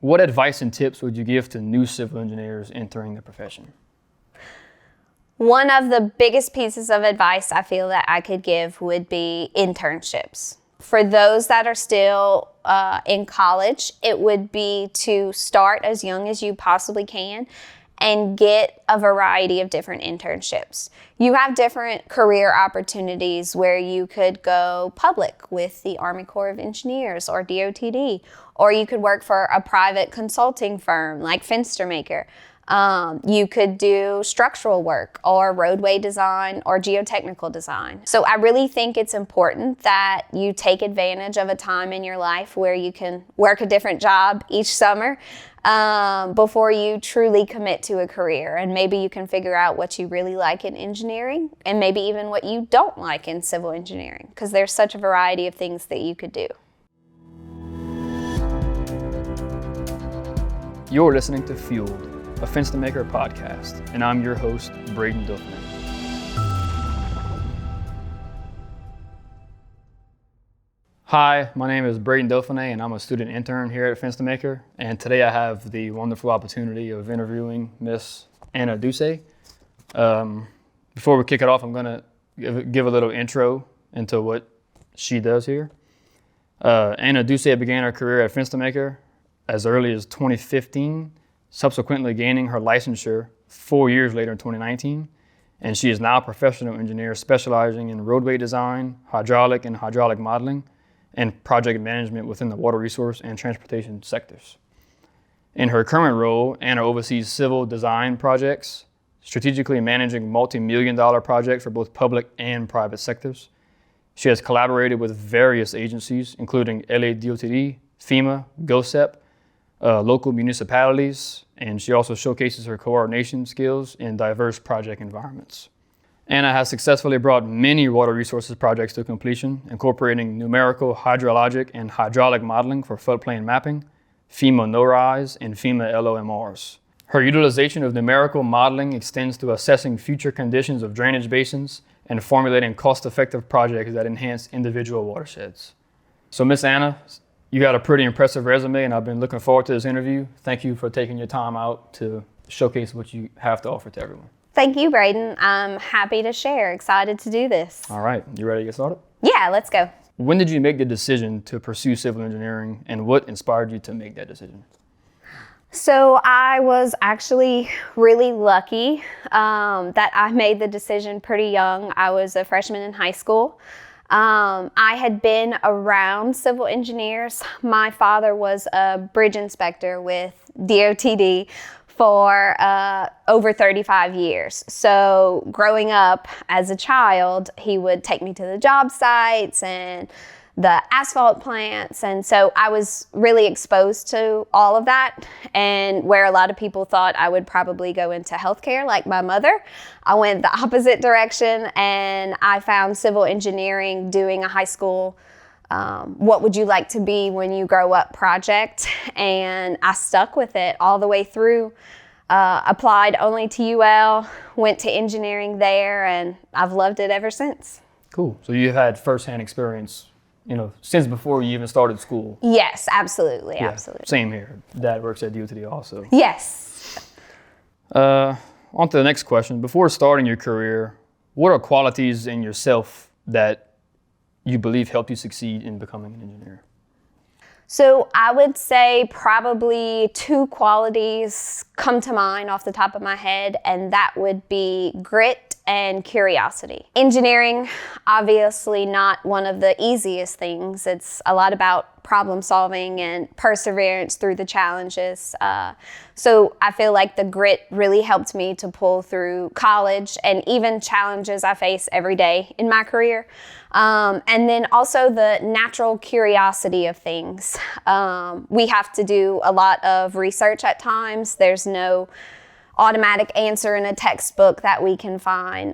What advice and tips would you give to new civil engineers entering the profession? One of the biggest pieces of advice I feel that I could give would be internships. For those that are still in college, it would be to start as young as you possibly can and get a variety of different internships. You have different career opportunities where you could go public with the Army Corps of Engineers or DOTD, or you could work for a private consulting firm like Fenstermaker. You could do structural work or roadway design or geotechnical design. So I really think it's important that you take advantage of a time in your life where you can work a different job each summer before you truly commit to a career. And maybe you can figure out what you really like in engineering and maybe even what you don't like in civil engineering, because there's such a variety of things that you could do. You're listening to FUELED, a Fenstermaker podcast, and I'm your host, Braden, Dauphine. Hi, my name is Braden, Dauphine, and I'm a student intern here at Fenstermaker, and today I have the wonderful opportunity of interviewing Miss Anna Doucet. Before we kick it off, I'm going to give a little intro into what she does here. Anna Doucet began her career at Fenstermaker as early as 2015, subsequently gaining her licensure 4 years later in 2019. And she is now a professional engineer specializing in roadway design, hydraulic and hydraulic modeling, and project management within the water resource and transportation sectors. In her current role, Anna oversees civil design projects, strategically managing multi-million-dollar projects for both public and private sectors. She has collaborated with various agencies, including LADOTD, FEMA, GOHSEP, local municipalities, and she also showcases her coordination skills in diverse project environments. Anna has successfully brought many water resources projects to completion, incorporating numerical, hydrologic, and hydraulic modeling for floodplain mapping, FEMA No-Rise, and FEMA LOMRs. Her utilization of numerical modeling extends to assessing future conditions of drainage basins and formulating cost-effective projects that enhance individual watersheds. So Miss Anna, you got a pretty impressive resume, and I've been looking forward to this interview. Thank you for taking your time out to showcase what you have to offer to everyone. Thank you, Braden. I'm happy to share. Excited to do this. All right, you ready to get started? Yeah, let's go. When did you make the decision to pursue civil engineering, and what inspired you to make that decision? So I was actually really lucky that I made the decision pretty young. I was a freshman in high school. I had been around civil engineers. My father was a bridge inspector with DOTD for over 35 years. So growing up as a child, he would take me to the job sites and the asphalt plants. And so I was really exposed to all of that. And where a lot of people thought I would probably go into healthcare like my mother, I went the opposite direction and I found civil engineering doing a high school what would you like to be when you grow up project. And I stuck with it all the way through. Applied only to UL, went to engineering there, and I've loved it ever since. Cool. So you've had firsthand experience, since before you even started school. Yes, absolutely, Yeah, absolutely. same here. Dad works at DOTD also. Yes. On to the next question. Before starting your career, what are qualities in yourself that you believe helped you succeed in becoming an engineer? So I would say probably two qualities come to mind off the top of my head, and that would be grit and curiosity. Engineering, obviously not one of the easiest things. It's a lot about problem solving and perseverance through the challenges. So I feel like the grit really helped me to pull through college and even challenges I face every day in my career. And then also the natural curiosity of things. We have to do a lot of research at times. There's no automatic answer in a textbook that we can find.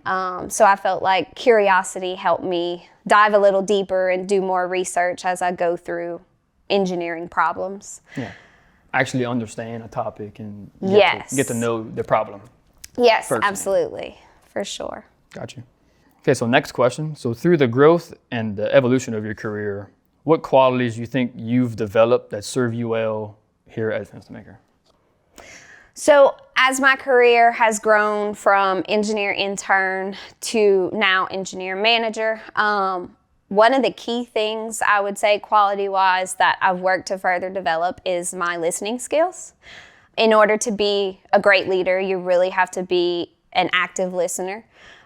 So I felt like curiosity helped me dive a little deeper and do more research as I go through engineering problems. Yeah. Actually understand a topic and Yes. get to know the problem. Yes, Personally. absolutely, for sure. Got you. Okay, so next question. So through the growth and the evolution of your career, what qualities do you think you've developed that serve you well here at Fenstermaker? So as my career has grown from engineer intern to now engineer manager, one of the key things I would say quality-wise that I've worked to further develop is my listening skills. In order to be a great leader, you really have to be an active listener.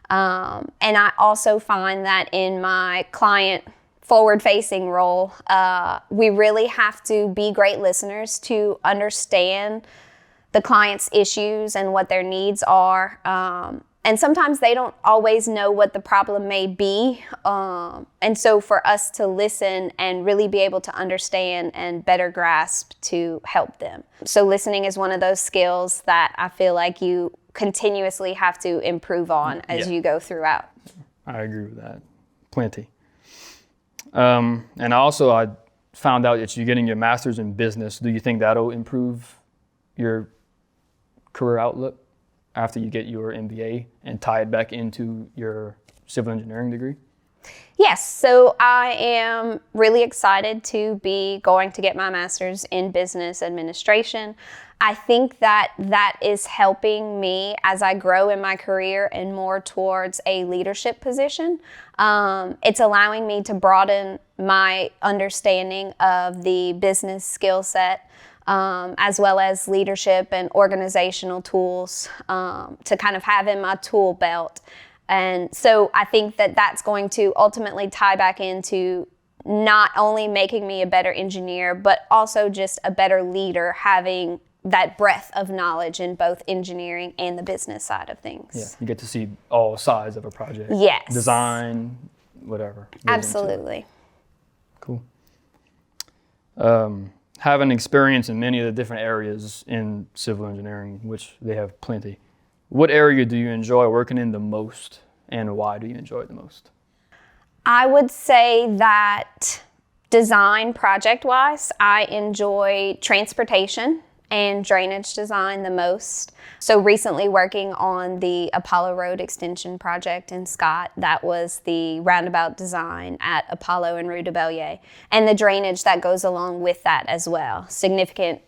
And I also find that in my client forward-facing role, we really have to be great listeners to understand the client's issues and what their needs are. And sometimes they don't always know what the problem may be. And so for us to listen and really be able to understand and better grasp to help them. So listening is one of those skills that I feel like you continuously have to improve on as you go throughout. I agree with that. Plenty. And also I found out that you're getting your master's in business. Do you think that'll improve your career outlook after you get your MBA and tie it back into your civil engineering degree? Yes, so I am really excited to be going to get my master's in business administration. I think that that is helping me as I grow in my career and more towards a leadership position. It's allowing me to broaden my understanding of the business skill set, as well as leadership and organizational tools to kind of have in my tool belt. And so I think that that's going to ultimately tie back into not only making me a better engineer, but also just a better leader, having that breadth of knowledge in both engineering and the business side of things. Yeah, you get to see all sides of a project. Yes. Design, whatever. Absolutely. Cool. Having experience in many of the different areas in civil engineering, which they have plenty, what area do you enjoy working in the most, and why do you enjoy it the most? I would say that design project-wise, I enjoy transportation and drainage design the most. So recently working on the Apollo Road extension project in Scott, that was the roundabout design at Apollo and Rue de Bellier, and the drainage that goes along with that as well. Significant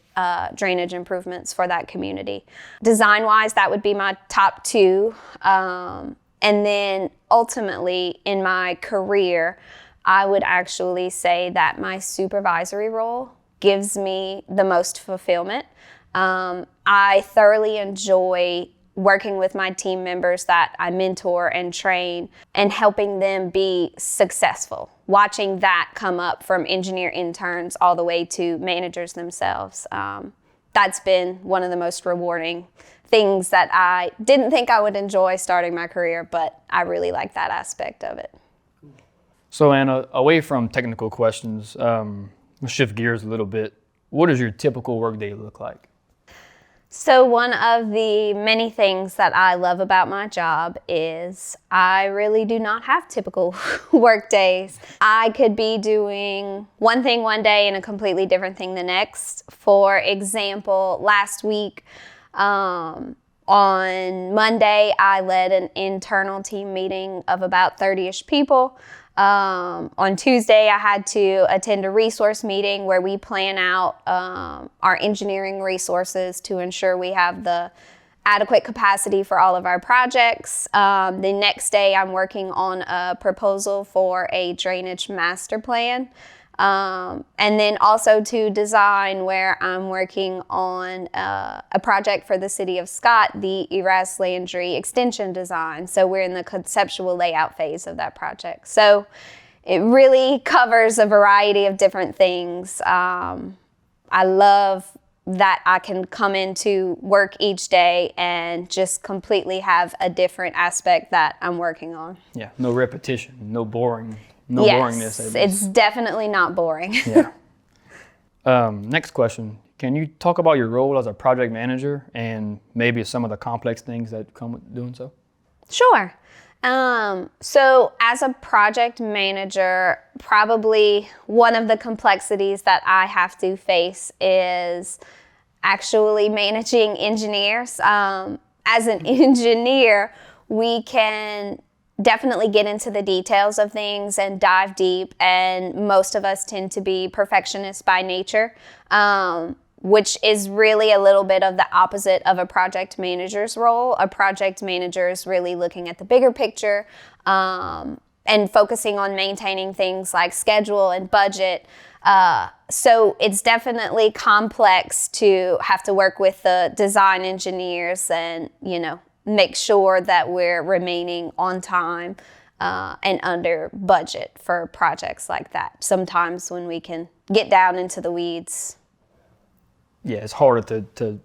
drainage improvements for that community. Design-wise, that would be my top two. And then ultimately in my career, I would actually say that my supervisory role gives me the most fulfillment. I thoroughly enjoy working with my team members that I mentor and train and helping them be successful. Watching that come up from engineer interns all the way to managers themselves. That's been one of the most rewarding things that I didn't think I would enjoy starting my career, but I really like that aspect of it. So Anna, away from technical questions, we'll shift gears a little bit. What does your typical workday look like? So one of the many things that I love about my job is I really do not have typical work days. I could be doing one thing one day and a completely different thing the next. For example, last week on Monday, I led an internal team meeting of about 30-ish people. On Tuesday, I had to attend a resource meeting where we plan out our engineering resources to ensure we have the adequate capacity for all of our projects. The next day, I'm working on a proposal for a drainage master plan. And then also to design, where I'm working on a project for the city of Scott, the Eras Landry extension design. So we're in the conceptual layout phase of that project. So it really covers a variety of different things. I love that I can come into work each day and just completely have a different aspect that I'm working on. Yeah, no repetition, no boring. No boringness. Yes, it's definitely not boring. Yeah. Next question. Can you talk about your role as a project manager and maybe some of the complex things that come with doing so? Sure. So as a project manager, probably one of the complexities that I have to face is actually managing engineers. As an engineer, we can definitely get into the details of things and dive deep, and most of us tend to be perfectionists by nature. which is really a little bit of the opposite of a project manager's role. A project manager is really looking at the bigger picture and focusing on maintaining things like schedule and budget. So it's definitely complex to have to work with the design engineers and, make sure that we're remaining on time and under budget for projects like that. Sometimes when we can get down into the weeds. Yeah, it's harder to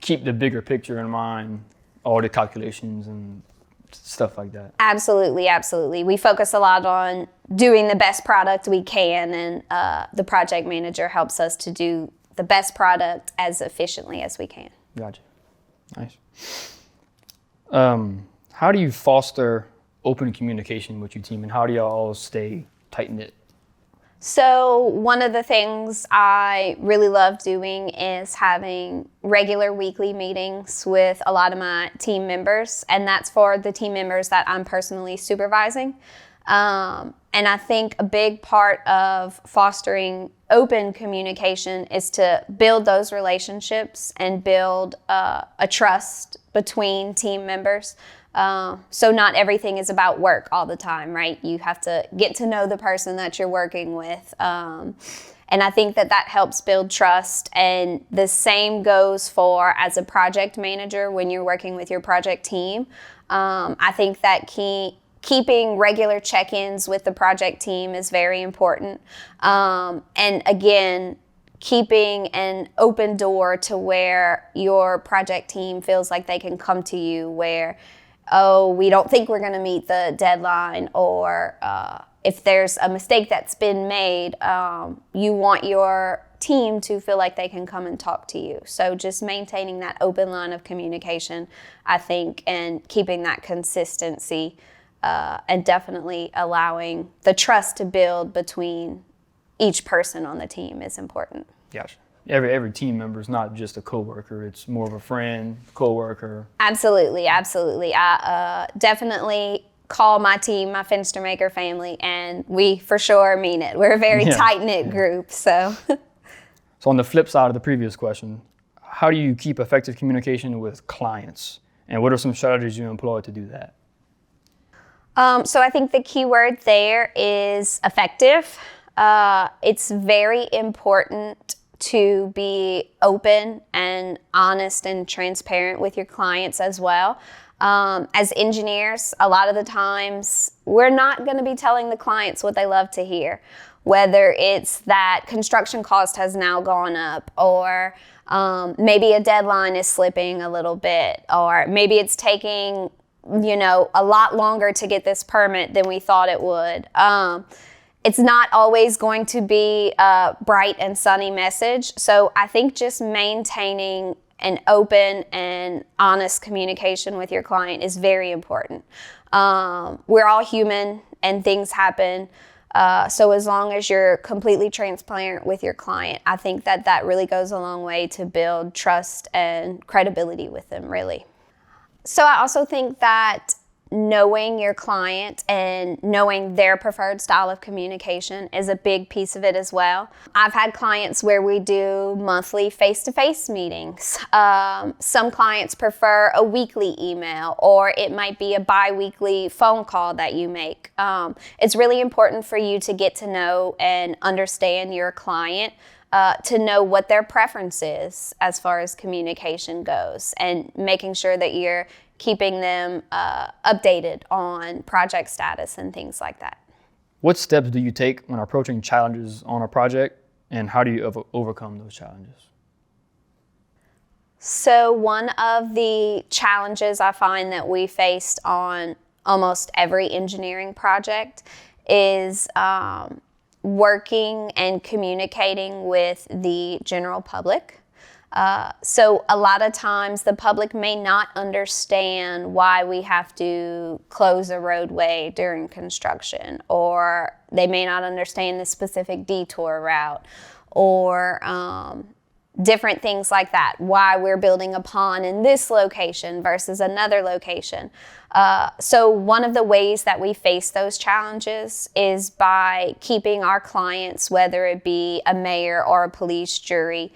keep the bigger picture in mind, all the calculations and stuff like that. Absolutely, absolutely. We focus a lot on doing the best product we can, and the project manager helps us to do the best product as efficiently as we can. Gotcha. Nice. How do you foster open communication with your team, and how do y'all all stay tight-knit? So one of the things I really love doing is having regular weekly meetings with a lot of my team members, and that's for the team members that I'm personally supervising. And I think a big part of fostering open communication is to build those relationships and build a trust between team members. So not everything is about work all the time, right? You have to get to know the person that you're working with. And I think that helps build trust. And the same goes for as a project manager when you're working with your project team. I think that keeping regular check-ins with the project team is very important. And again, keeping an open door to where your project team feels like they can come to you where, oh, we don't think we're going to meet the deadline, or if there's a mistake that's been made, you want your team to feel like they can come and talk to you. So just maintaining that open line of communication, I think, and keeping that consistency and definitely allowing the trust to build between each person on the team is important. Gotcha. Every team member is not just a coworker; it's more of a friend, coworker. Absolutely, absolutely. I definitely call my team my Fenstermaker family, and we for sure mean it. We're a very tight-knit group. So on the flip side of the previous question, how do you keep effective communication with clients, and what are some strategies you employ to do that? So I think the key word there is effective. It's very important to be open and honest and transparent with your clients as well. As engineers, a lot of the times, we're not going to be telling the clients what they love to hear, whether it's that construction cost has now gone up, or maybe a deadline is slipping a little bit, or maybe it's taking, a lot longer to get this permit than we thought it would. It's not always going to be a bright and sunny message. So I think just maintaining an open and honest communication with your client is very important. We're all human and things happen. So as long as you're completely transparent with your client, I think that really goes a long way to build trust and credibility with them, really. So I also think that knowing your client and knowing their preferred style of communication is a big piece of it as well. I've had clients where we do monthly face-to-face meetings. Some clients prefer a weekly email, or it might be a bi-weekly phone call that you make. It's really important for you to get to know and understand your client, to know what their preference is as far as communication goes, and making sure that you're keeping them updated on project status and things like that. What steps do you take when approaching challenges on a project, and how do you overcome those challenges? So one of the challenges I find that we faced on almost every engineering project is working and communicating with the general public. So a lot of times the public may not understand why we have to close a roadway during construction, or they may not understand the specific detour route, or different things like that, why we're building a pond in this location versus another location. So one of the ways that we face those challenges is by keeping our clients, whether it be a mayor or a police jury,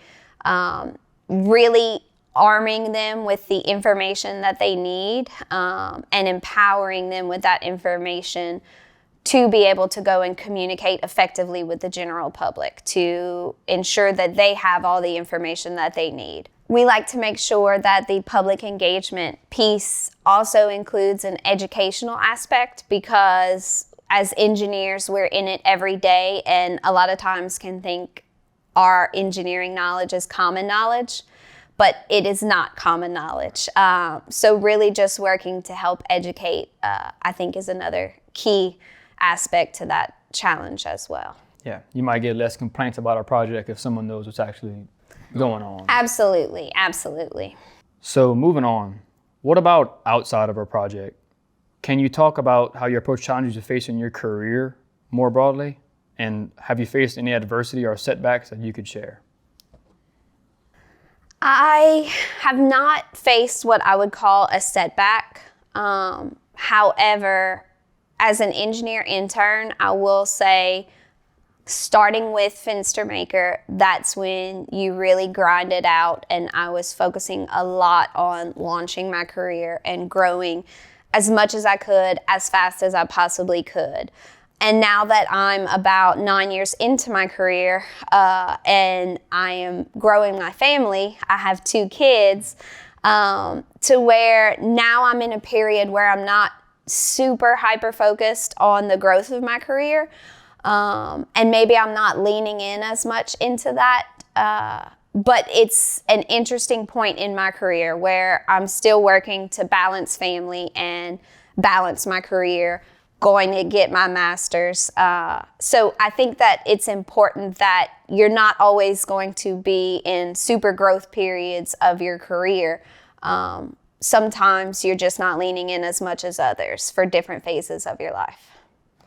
really arming them with the information that they need, and empowering them with that information to be able to go and communicate effectively with the general public to ensure that they have all the information that they need. We like to make sure that the public engagement piece also includes an educational aspect, because as engineers, we're in it every day and a lot of times can think our engineering knowledge is common knowledge, but it is not common knowledge. So really just working to help educate, I think, is another key aspect to that challenge as well. Yeah, you might get less complaints about a project if someone knows what's actually going on. Absolutely, absolutely. So moving on, what about outside of a project? Can you talk about how you approach challenges you face in your career more broadly? And have you faced any adversity or setbacks that you could share? I have not faced what I would call a setback. However, as an engineer intern, I will say, starting with Fenstermaker, that's when you really grind it out, and I was focusing a lot on launching my career and growing as much as I could, as fast as I possibly could. And now that I'm about 9 years into my career, and I am growing my family, I have 2 kids, to where now I'm in a period where I'm not super hyper focused on the growth of my career, and maybe I'm not leaning in as much into that, but it's an interesting point in my career where I'm still working to balance family and balance my career, going to get my master's. So I think that it's important that you're not always going to be in super growth periods of your career. Sometimes you're just not leaning in as much as others for different phases of your life.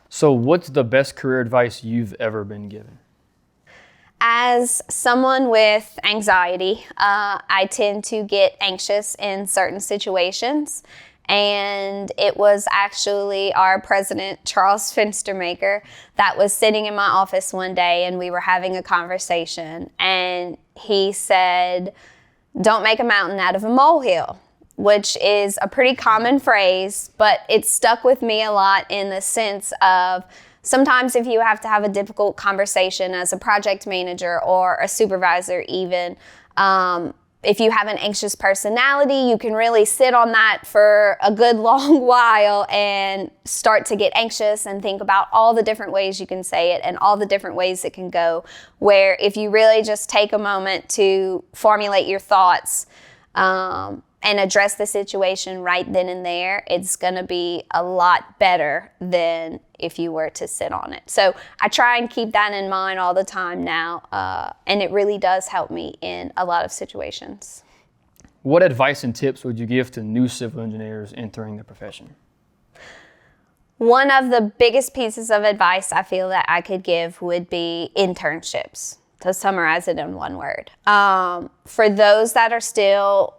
So what's the best career advice you've ever been given? As someone with anxiety, I tend to get anxious in certain situations. And it was actually our president, Charles Fenstermaker, that was sitting in my office one day and we were having a conversation. And he said, "Don't make a mountain out of a molehill," which is a pretty common phrase, but it stuck with me a lot in the sense of sometimes if you have to have a difficult conversation as a project manager or a supervisor even, if you have an anxious personality, you can really sit on that for a good long while and start to get anxious and think about all the different ways you can say it and all the different ways it can go. Where if you really just take a moment to formulate your thoughts, and address the situation right then and there, it's gonna be a lot better than if you were to sit on it. So I try and keep that in mind all the time now, and it really does help me in a lot of situations. What advice and tips would you give to new civil engineers entering the profession? One of the biggest pieces of advice I feel that I could give would be internships, to summarize it in one word. For those that are still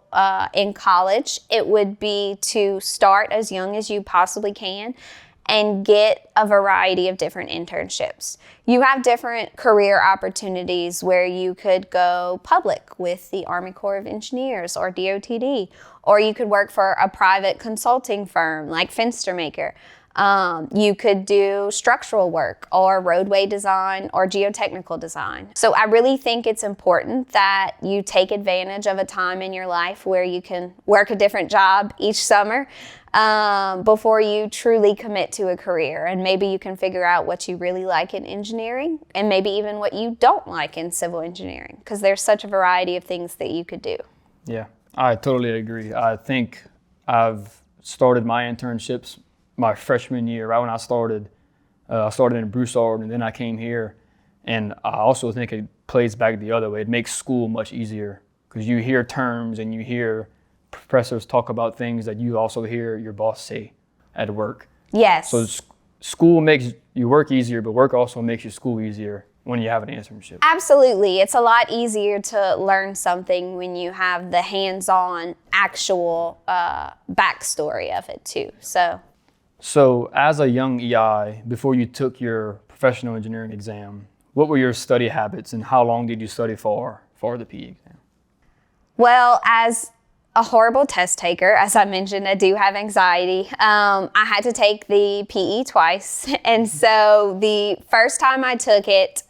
in college, it would be to start as young as you possibly can and get a variety of different internships. You have different career opportunities where you could go public with the Army Corps of Engineers or DOTD, or you could work for a private consulting firm like Fenstermaker. You could do structural work or roadway design or geotechnical design. So I really think it's important that you take advantage of a time in your life where you can work a different job each summer before you truly commit to a career. And maybe you can figure out what you really like in engineering and maybe even what you don't like in civil engineering, because there's such a variety of things that you could do. Yeah, I totally agree. I think I've started my internships my freshman year, right when I started in Broussard, and then I came here. And I also think it plays back the other way. It makes school much easier because you hear terms and you hear professors talk about things that you also hear your boss say at work. Yes. So school makes your work easier, but work also makes your school easier when you have an internship. Absolutely. It's a lot easier to learn something when you have the hands-on actual backstory of it too. So as a young EI, before you took your professional engineering exam, what were your study habits and how long did you study for for the PE exam? Well, as a horrible test taker, as I mentioned, I do have anxiety. I had to take the PE twice. And so the first time I took it,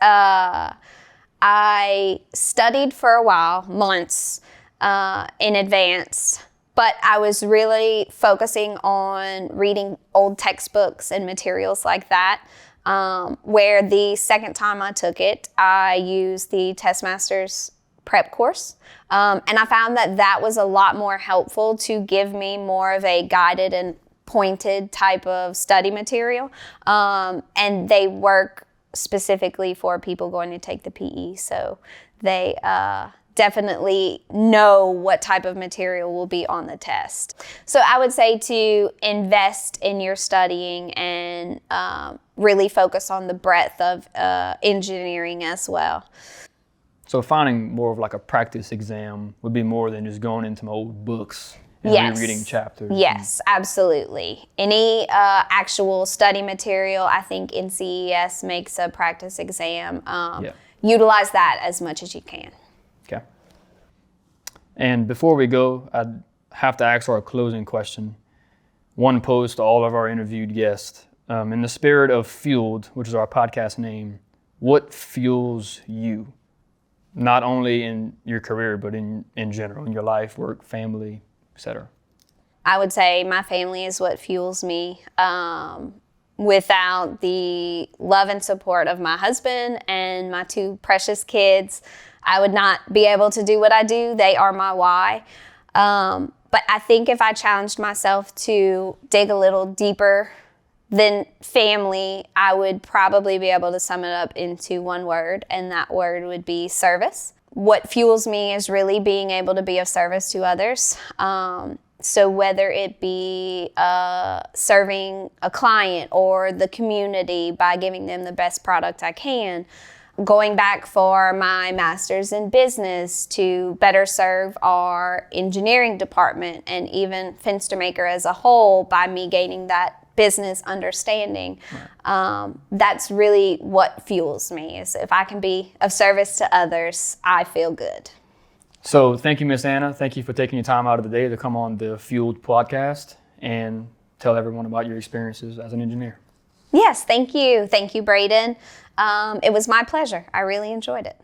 I studied for a while, months in advance, but I was really focusing on reading old textbooks and materials like that. Where the second time I took it, I used the Testmasters prep course. And I found that was a lot more helpful to give me more of a guided and pointed type of study material. And they work specifically for people going to take the PE. So they definitely know what type of material will be on the test. So I would say to invest in your studying and really focus on the breadth of engineering as well. So finding more of like a practice exam would be more than just going into my old books and rereading chapters. Yes, absolutely. Any actual study material, I think NCES makes a practice exam. Utilize that as much as you can. Okay. And before we go, I'd have to ask our closing question. One posed to all of our interviewed guests. In the spirit of FUELED, which is our podcast name, what fuels you? Not only in your career, but in general, in your life, work, family, etc. I would say my family is what fuels me. Without the love and support of my husband and my two precious kids, I would not be able to do what I do. They are my why. But I think if I challenged myself to dig a little deeper than family, I would probably be able to sum it up into one word, and that word would be service. What fuels me is really being able to be of service to others. So whether it be serving a client or the community by giving them the best product I can, going back for my master's in business to better serve our engineering department and even Fenstermaker as a whole by me gaining that business understanding. Right. That's really what fuels me, is if I can be of service to others, I feel good. So thank you, Miss Anna. Thank you for taking your time out of the day to come on the FUELED podcast and tell everyone about your experiences as an engineer. Yes, thank you. Thank you, Braden. It was my pleasure. I really enjoyed it.